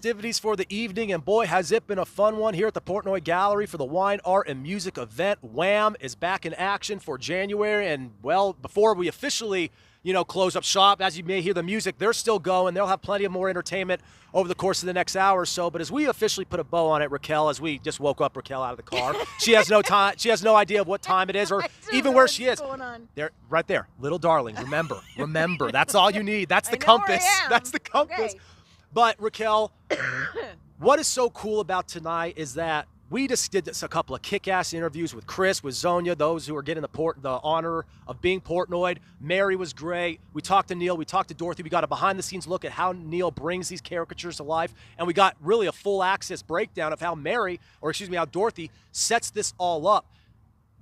festivities for the evening, and boy, has it been a fun one here at the Portnoy Gallery for the Wine, Art, and Music event. Wham is back in action for January, and, well, before we officially, close up shop, as you may hear the music, they're still going. They'll have plenty of more entertainment over the course of the next hour or so, but as we officially put a bow on it, Raquel, as we just woke up Raquel out of the car, she has no time. She has no idea of what time it is or even where she is. There, right there, little darling. Remember. That's all you need. That's the compass. That's the compass. Okay. But Raquel, what is so cool about tonight is that we just did a couple of kick-ass interviews with Chris, with Zonia, those who are getting the honor of being Portnoyed. Mary was great. We talked to Neil. We talked to Dorothy. We got a behind-the-scenes look at how Neil brings these caricatures to life. And we got really a full-access breakdown of how how Dorothy sets this all up.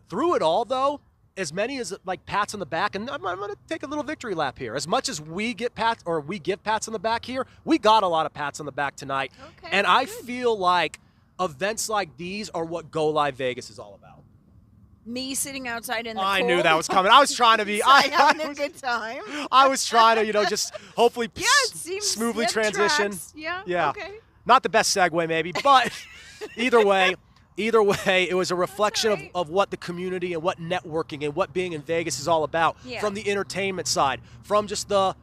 Through it all, though, as many as like pats on the back, and I'm going to take a little victory lap here. As much as we give pats on the back here, we got a lot of pats on the back tonight. Okay, and I feel like events like these are what GoLive Vegas is all about. Me sitting outside in the cold. I knew that was coming. I was trying to be. Having a good time. I was trying to, just hopefully smoothly transition. Tracks. Yeah. Okay. Not the best segue, maybe, but either way, it was a reflection of what the community and what networking and what being in Vegas is all about. Yeah. From the entertainment side, from just the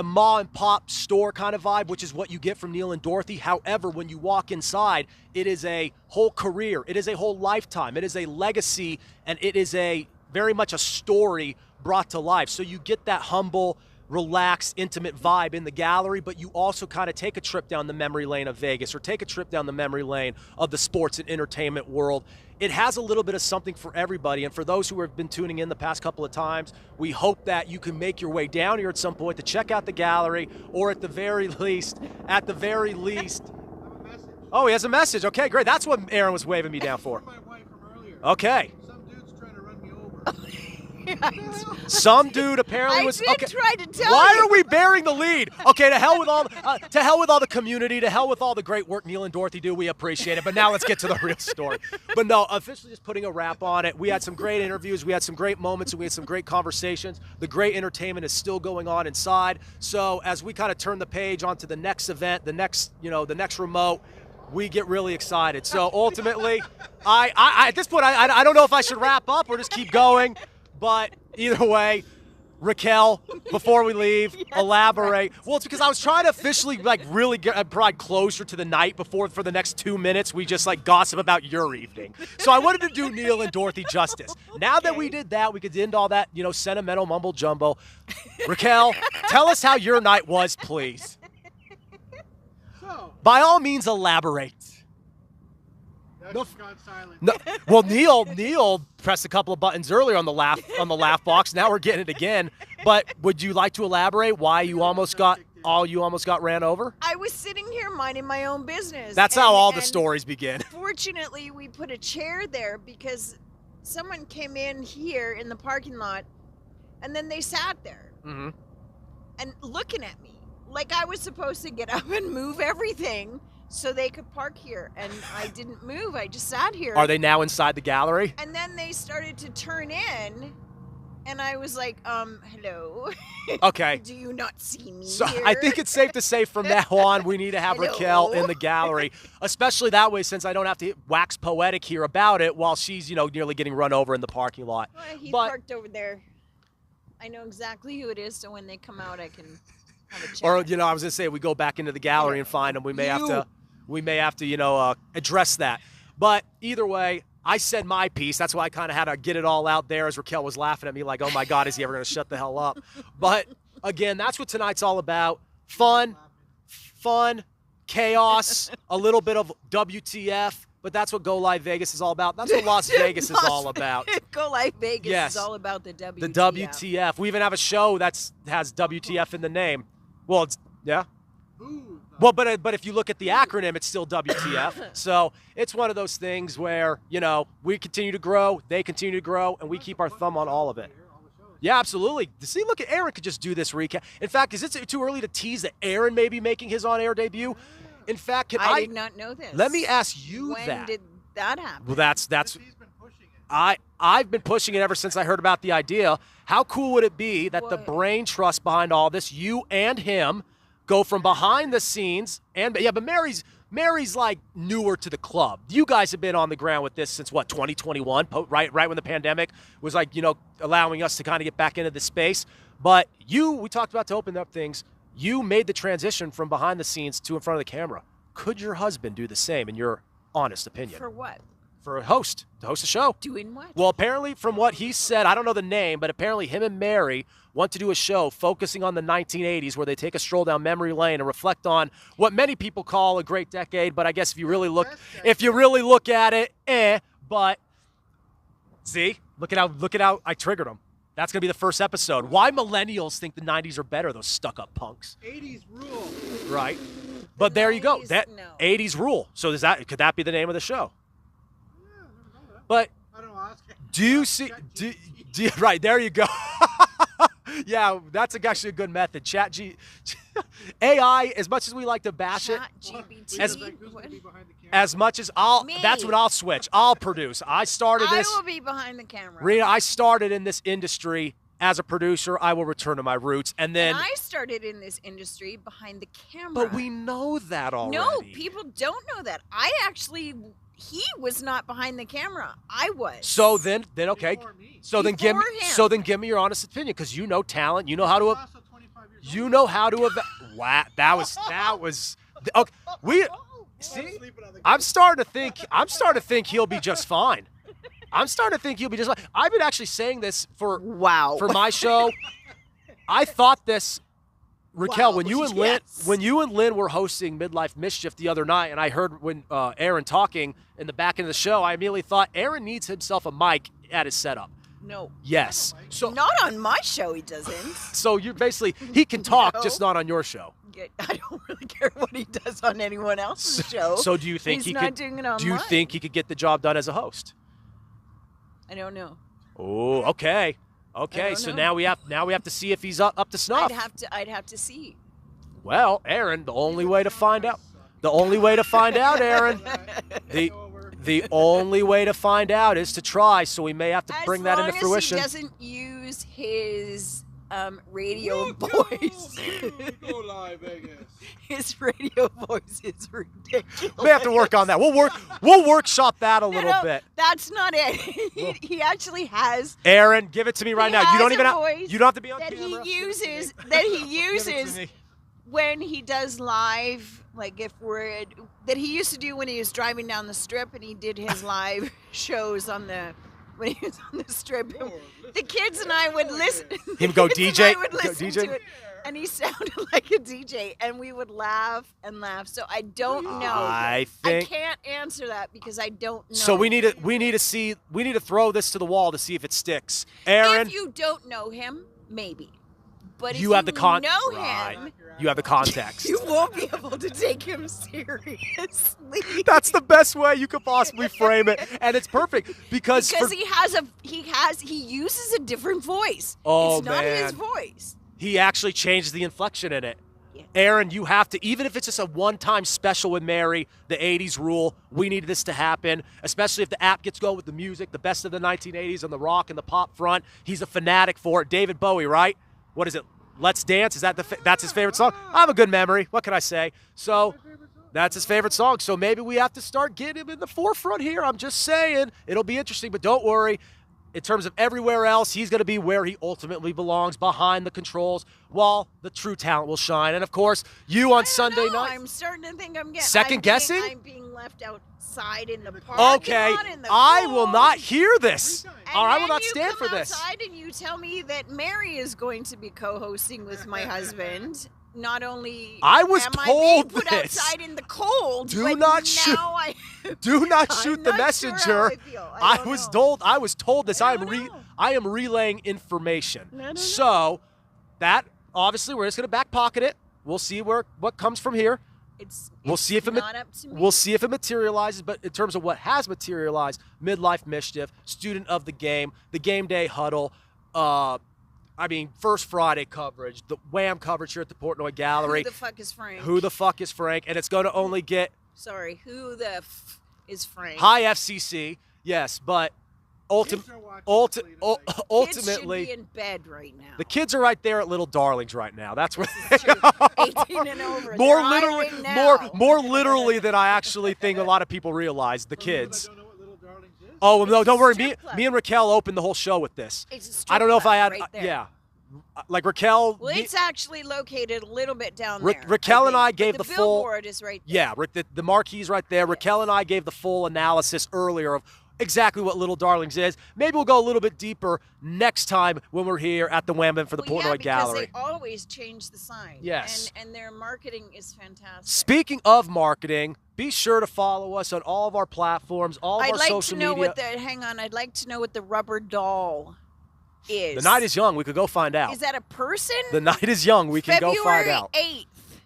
ma and pop store kind of vibe, which is what you get from Neil and Dorothy. However, when you walk inside, it is a whole career. It is a whole lifetime. It is a legacy, and it is very much a story brought to life. So you get that humble, relaxed, intimate vibe in the gallery, but you also kind of take a trip down the memory lane of Vegas or take a trip down the memory lane of the sports and entertainment world. It has a little bit of something for everybody, and for those who have been tuning in the past couple of times, we hope that you can make your way down here at some point to check out the gallery, or at the very least, Oh, he has a message. Okay, great. That's what Aaron was waving me down for. My wife from earlier. Okay. Some dude's trying to run me over. Some dude apparently was. I did try to tell Why you. are we bearing the lead? Okay, to hell with all the community, to hell with all the great work Neil and Dorothy do. We appreciate it. But now let's get to the real story. But no, officially just putting a wrap on it. We had some great interviews. We had some great moments, and we had some great conversations. The great entertainment is still going on inside. So as we kind of turn the page onto the next event, the next remote, we get really excited. So ultimately, I at this point, I don't know if I should wrap up or just keep going. But either way, Raquel, before we leave, elaborate. Right. Well, it's because I was trying to officially really provide closure to the night before for the next 2 minutes we just gossip about your evening. So I wanted to do Neil and Dorothy justice. Now that we did that, we could end all that, sentimental mumble jumbo. Raquel, tell us how your night was, please. So, by all means, elaborate. That's gone silent. No, well, Neil pressed a couple of buttons earlier on the laugh box. Now we're getting it again. But would you like to elaborate why you almost got ran over? I was sitting here minding my own business. That's how all the stories begin. Fortunately, we put a chair there because someone came in here in the parking lot, and then they sat there and looking at me like I was supposed to get up and move everything so they could park here, and I didn't move. I just sat here. Are they now inside the gallery? And then they started to turn in, and I was like, hello. Okay. Do you not see me So here? I think it's safe to say from now on we need to have Raquel in the gallery, especially that way since I don't have to wax poetic here about it while she's, nearly getting run over in the parking lot. Well, he parked over there. I know exactly who it is, so when they come out, I can have a chat. Or, I was going to say, we go back into the gallery and find them. We may have to, address that. But either way, I said my piece. That's why I kind of had to get it all out there as Raquel was laughing at me like, oh, my God, is he ever going to shut the hell up? But, again, that's what tonight's all about. Fun, chaos, a little bit of WTF. But that's what GoLive Vegas is all about. That's what Las Vegas is all about. GoLive Vegas is all about the WTF. The WTF. We even have a show that has WTF in the name. Well, yeah. Well, but if you look at the acronym, it's still WTF. So it's one of those things where, we continue to grow, they continue to grow, and we keep our thumb on all of it. Yeah, absolutely. See, look at Aaron could just do this recap. In fact, is it too early to tease that Aaron may be making his on-air debut? In fact, I did not know this. Let me ask you when that. When did that happen? Well, that's He's been pushing it. I've been pushing it ever since I heard about the idea. How cool would it be that the brain trust behind all this, you and him, go from behind the scenes, and but Mary's like newer to the club. You guys have been on the ground with this since what, 2021, right when the pandemic was like, allowing us to kind of get back into the space. But we talked about to open up things. You made the transition from behind the scenes to in front of the camera. Could your husband do the same, in your honest opinion? For what? For to host a show. Doing what? Well, apparently from what he said, I don't know the name, but apparently him and Mary want to do a show focusing on the 1980s where they take a stroll down memory lane and reflect on what many people call a great decade, but I guess if you really look at it, but see, look at how I triggered him. That's going to be the first episode. Why millennials think the 90s are better, those stuck-up punks. 80s rule. Right. But there you go. 90s, That no. 80s rule. So could that be the name of the show? Yeah, I never know that. But I don't know. Ask do you see? Right, there you go. Yeah, that's actually a good method. AI, as much as we like to bash it, ChatGPT. Who's gonna be behind the camera? as much as Me. that's when I'll switch. I'll produce. I started I this. will be behind the camera. Rena, I started in this industry as a producer. I will return to my roots, and then. And I started in this industry behind the camera. But we know that already. No, people don't know that. He was not behind the camera. I was. So then okay. Before me. So then give me. Before him. So then give me your honest opinion, because you know talent. You know how to. He's also 25 years You old. know how to. Wow, that was. Okay, see. Sleeping on the I'm starting to think he'll be just fine. I've been actually saying this for Wow. my show. I thought this, Raquel, Wow, when you and yes. Lynn were hosting Midlife Mischief the other night, and I heard when Aaron talking in the back end of the show, I immediately thought Aaron needs himself a mic at his setup. No. Yes. So Not on my show, he doesn't. so you're basically he can talk, No. just not on your show. I don't really care what he does on anyone else's show. So do you think He's he not could? doing it on Do you mine. think he could get the job done as a host? I don't know. Oh, okay. Okay, don't so know. now we have to see if he's up to snuff. I'd have to see. Well, Aaron, the only way to find out, Aaron, the only way to find out is to try. So we may have to bring that into fruition. As long as he doesn't use his radio voice. GoLive Vegas. His radio voice is ridiculous. We have to work on that. We'll workshop that a little No, bit. That's not it. He actually has Aaron, give it to me right He now. You has don't a even have, voice you don't have to be on that camera. he uses Give it to me. when he does live, like that he used to do when he was driving down the strip and he did his live shows when he was on the strip. The kids and I would listen. Him go the kids DJ? and I would Go listen DJ? to it, and he sounded like a DJ, and we would laugh and laugh. So I don't know. I I think can't answer that because I don't know. so. We need to throw this to the wall to see if it sticks. Aaron, If you don't know him, maybe. But if you have the know right. him, You have the context. you won't be able to take him seriously. That's the best way you could possibly frame it, and it's perfect because he uses a different voice. Oh, it's not his man. voice. he actually changes the inflection in it. Yeah. Aaron, you have to, even if it's just a one-time special with Mary, the 80s rule, we need this to happen, especially if the app gets going with the music, the best of the 1980s and the rock and the pop front. He's a fanatic for it. David Bowie, right? What is it? Let's Dance? Is that that's his favorite song? I have a good memory. What can I say? So that's his favorite song. So maybe we have to start getting him in the forefront here. I'm just saying. It'll be interesting, but don't worry. In terms of everywhere else, he's going to be where he ultimately belongs, behind the controls, while the true talent will shine. And, of course, you on Sunday night. I'm starting to think I'm getting Second guessing? I'm being left outside in the park. Okay, I will not hear this. And All right, I then will not you stand come for this. outside and you tell me that Mary is going to be co-hosting with my husband. Not only I was am told I being put this. outside in the cold, Do but not shoot. now I Do not I'm shoot the not messenger. Sure how I feel. I don't know. I was told this. I I don't know. am relaying information. I don't So that obviously we're just gonna back pocket it. We'll see what comes from here. We'll see if it not up to me. We'll see if it materializes. But in terms of what has materialized, Midlife Mischief, student of the game day huddle. First Friday coverage, the Wham coverage here at the Portnoy Gallery. Who the fuck is Frank? Who the fuck is Frank? And it's going to only get Sorry, who the f is Frank? high FCC, yes, but ultimately, Kids are watching the play tonight. ultimately, Kids should be in bed right now. the kids are right there at Little Darlings right now. That's where they True. are. 18 and over. More They're literally, hiring now. more literally than I actually think a lot of people realize. The For people that kids. don't know what Little Darlings is. Oh no, It's don't a worry. strip club. Me and Raquel opened the whole show with this. It's a strip I don't know if I had. club right there. Yeah, like Raquel. Well, it's actually located a little bit down Ra- there. Raquel and think. I But gave the the full- billboard is right there. Yeah, Rick, the marquee's right there. Raquel and I gave the full analysis earlier of exactly what Little Darlings is. Maybe we'll go a little bit deeper next time when we're here at the Wham for the Well, Portnoy because Gallery. they always change the sign. Yes. And their marketing is fantastic. Speaking of marketing, be sure to follow us on all of our platforms, all of I'd our like social to know media. what the hang on. I'd like to know what the rubber doll is. The night is young. We could go find out. Is that a person? The night is young. We can go find out. February 8th.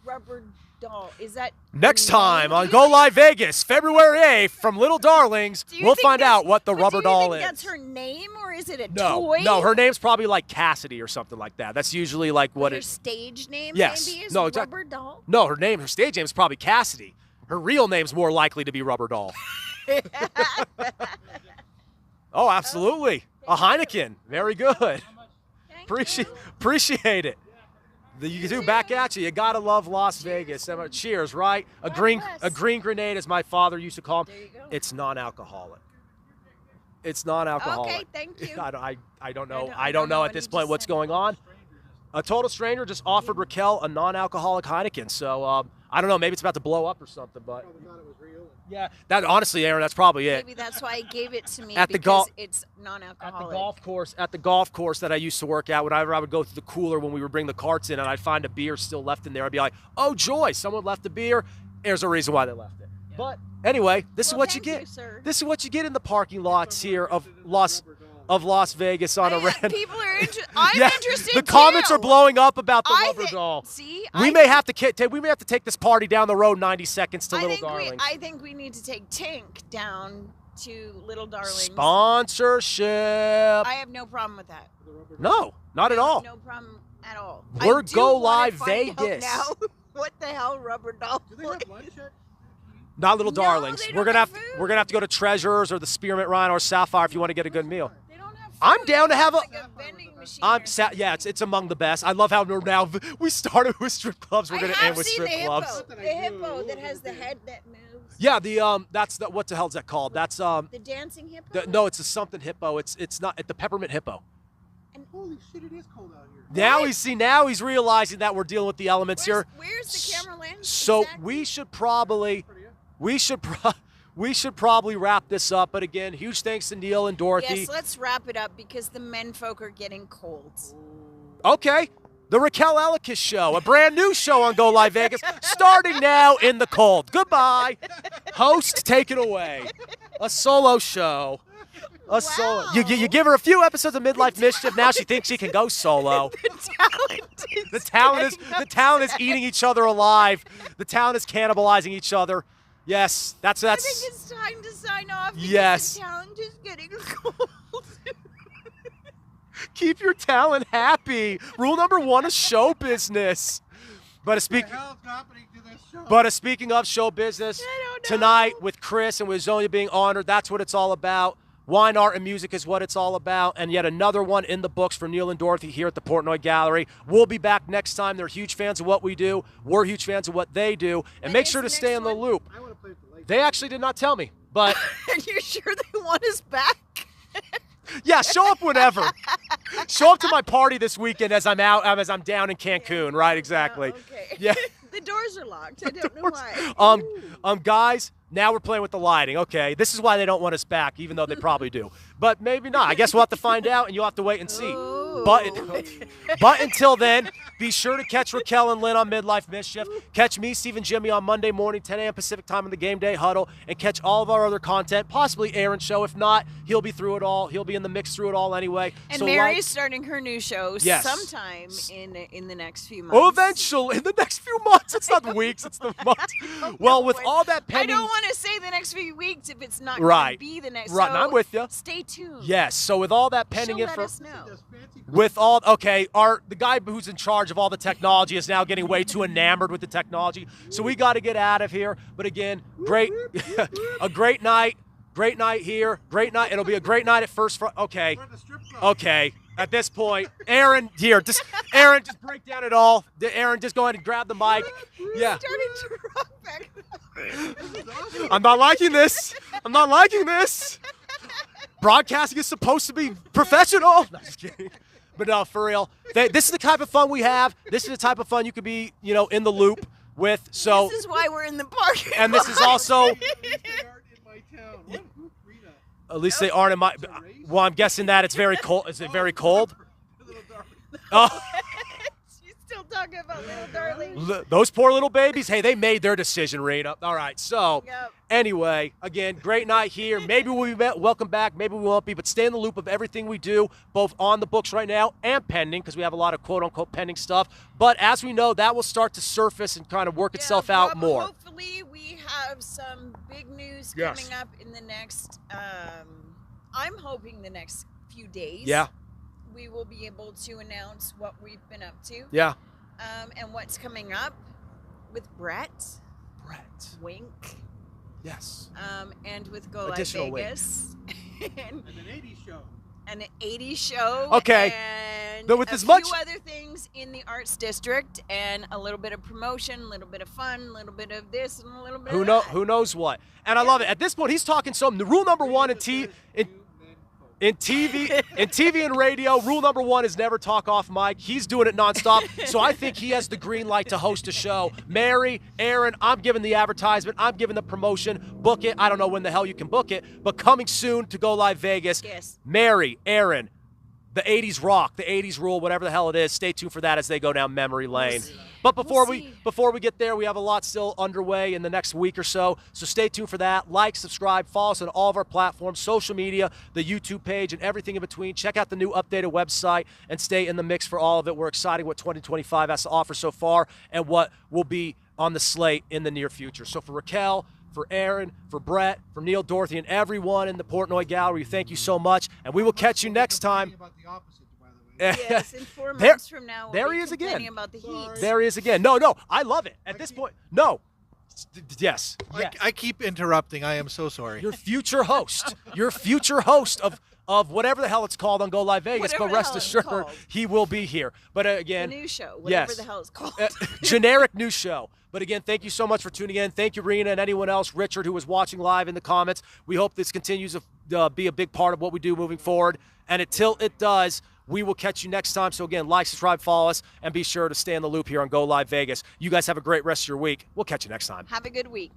Rubber doll. Is that Next the name? time on Do you Go think- Live Vegas, February 8th, from Little Darlings, do you we'll think find that's- out what the but rubber do you doll think is. That's her name, or is it a No, toy? no, her name's probably like Cassidy or something like that. That's usually like what her it. stage name. Yes. Maybe is No, exact- rubber doll. No, her stage name is probably Cassidy. Her real name's more likely to be Rubber Doll. Oh, absolutely. A Heineken. Very good. Thank Appreciate it. You do back at you. You gotta love Las Vegas. Cheers, right? A bless. green grenade, as my father used to call them. There you go. It's non-alcoholic. It's non-alcoholic. Okay, thank you. I don't know. I I don't know what at this he point just what's said. going on. A total stranger just offered Raquel a non-alcoholic Heineken. So I don't know. Maybe it's about to blow up or something. But Probably thought it was real. yeah, that honestly, Aaron, that's probably it. Maybe that's why he gave it to me At the because golf- it's At non-alcoholic. the golf course that I used to work at, whenever I would go through the cooler when we would bring the carts in and I'd find a beer still left in there, I'd be like, oh, joy, someone left a beer. There's a reason why they left it. But anyway, this is Well, what you thank get. you, sir. This is what you get in the parking lots here of Las Vegas on a random. People are interested. I'm Yeah, interested the comments too. are blowing up about the I rubber think- doll. See, We may have to take this party down the road 90 seconds to Little Darlings. I think we need to take Tink down to Little Darlings. Sponsorship. I have no problem with that. No, not at all. No problem at all. We're I do Go wanna Live find out Vegas. Now, what the hell, rubber doll? Do they have lunch at? Not Little No, Darlings. they We're don't gonna have we're gonna have to go to Treasures or the Spearmint Rhino or Sapphire if you want to get a good meal. They don't have. I'm food. down to They have a- like vending machine. or something. Yeah, it's among the best. I love how we're now we started with strip clubs. We're I gonna have end with seen strip the clubs. hippo. Not that The I hippo do. that has the head that moves. Yeah, that's the what the hell's that called? That's The dancing hippo. no, it's a something hippo. It's not the peppermint hippo. Holy shit, it is cold out here. Now he's realizing that we're dealing with the elements here. Where's the camera lens? So exactly? we should probably wrap this up. But again, huge thanks to Neil and Dorothy. Yes, let's wrap it up because the men folk are getting cold. Okay. The Raquel Ellicus Show, a brand new show on Go Live Vegas, starting now in the cold. Goodbye. Host, take it away. A solo show. Solo. You give her a few episodes of Midlife Mischief. Now she thinks she can go solo. The talent is eating each other alive. The talent is cannibalizing each other. Yes, I think that's. it's time to sign off. Because Yes. The talent is getting cold. Keep your talent happy. Rule number 1 is show business. But What speak. the hell's happening to this show? But speaking of show business, I don't know. tonight with Chris and with Zonia being honored, that's what it's all about. Wine, art, and music is what it's all about. And yet another one in the books for Neil and Dorothy here at the Portnoy Gallery. We'll be back next time. They're huge fans of what we do. We're huge fans of what they do. And And make is sure the to stay next in the one? loop. I want to play with the lights. They actually did not tell me. But Are you sure they want us back? yeah, show up whenever. Show up to my party this weekend as I'm down in Cancun. Right, exactly. Okay. Yeah. The doors are locked. I don't know why. Guys, now we're playing with the lighting. Okay, this is why they don't want us back, even though they probably do. But maybe not. I guess we'll have to find out, and you'll have to wait and see. Ooh. But until then, be sure to catch Raquel and Lynn on Midlife Mischief. Catch me, Steve and Jimmy, on Monday morning, 10 a.m. Pacific time on the Game Day Huddle, and catch all of our other content, possibly Aaron's show. If not, he'll be through it all. He'll be in the mix through it all anyway. And So Mary's starting her new show Yes. sometime in the next few months. eventually, in the next few months. It's not the weeks, it's the months. Well, with all that I pending. don't want to say the next few weeks if it's not Right. going to be the next. Right, so and I'm with ya. Stay tuned. Yes, so with all that pending She'll let info. us know. Does fancy With all the guy who's in charge of all the technology is now getting way too enamored with the technology. So we got to get out of here. But again, great a great night. Great night here. Great night. It'll be a great night at First. Okay. We're at the strip club. Okay. At this point, Aaron, just break down it all. Aaron, just go ahead and grab the mic. Yeah. Started to rock back. I'm not liking this. I'm not liking this. Broadcasting is supposed to be professional. No, just kidding. But no, for real. This is the type of fun we have. This is the type of fun you could be, in the loop with. So. This is why we're in the park. And this is also. At least they aren't in my town. What arena? At least they aren't in my. Well, I'm guessing that it's very cold. Is it very cold? Little darling. Oh. She's still talking about little darling. Those poor little babies. Hey, they made their decision, Rena. All right. So, Yep. anyway, again, great night here. Maybe we'll be welcome back. Maybe we won't be. But stay in the loop of everything we do, both on the books right now and pending, because we have a lot of quote-unquote pending stuff. But as we know, that will start to surface and kind of work itself out more. Hopefully, we have some big news Yes. coming up in the next. I'm hoping the next few days. Yeah. We will be able to announce what we've been up to. Yeah. And what's coming up with Brett. Wink. Yes. And with GoLive Additional Vegas. and And an 80s show. an 80s show. Okay. And But with a as much- few other things in the arts district, and a little bit of promotion, a little bit of fun, a little bit of this, and a little bit of that. Who knows what? And I love it. At this point, he's talking something. The rule number one in TV and radio, rule number one is never talk off mic. He's doing it nonstop. So I think he has the green light to host a show. Mary, Aaron, I'm giving the advertisement. I'm giving the promotion. Book it. I don't know when the hell you can book it, but coming soon to GoLive Vegas. Yes. Mary, Aaron, the 80s rock, the 80s rule, whatever the hell it is. Stay tuned for that as they go down memory lane. But before We'll we get there, we have a lot still underway in the next week or so. So stay tuned for that. Like, subscribe, follow us on all of our platforms, social media, the YouTube page, and everything in between. Check out the new updated website and stay in the mix for all of it. We're excited what 2025 has to offer so far and what will be on the slate in the near future. So for Raquel, for Aaron, for Brett, for Neil, Dorothy, and everyone in the Portnoy Gallery, thank you so much. And we will catch you next time. About the opposite, by the way. Yes, in 4 There- months from now, we'll there be he is again. complaining about the heat. There he is again. No, I love it. At this point, no. Yes. I keep interrupting. I am so sorry. Your future host. Your future host of whatever the hell it's called on GoLive Vegas. Whatever But the rest hell it's assured, called. he will be here. But The again, news show, whatever yes. the hell it's called. Generic news show. But again, thank you so much for tuning in. Thank you, Rena, and anyone else, Richard, who was watching live in the comments. We hope this continues to be a big part of what we do moving forward. And until it does, we will catch you next time. So again, like, subscribe, follow us, and be sure to stay in the loop here on GoLive Vegas. You guys have a great rest of your week. We'll catch you next time. Have a good week.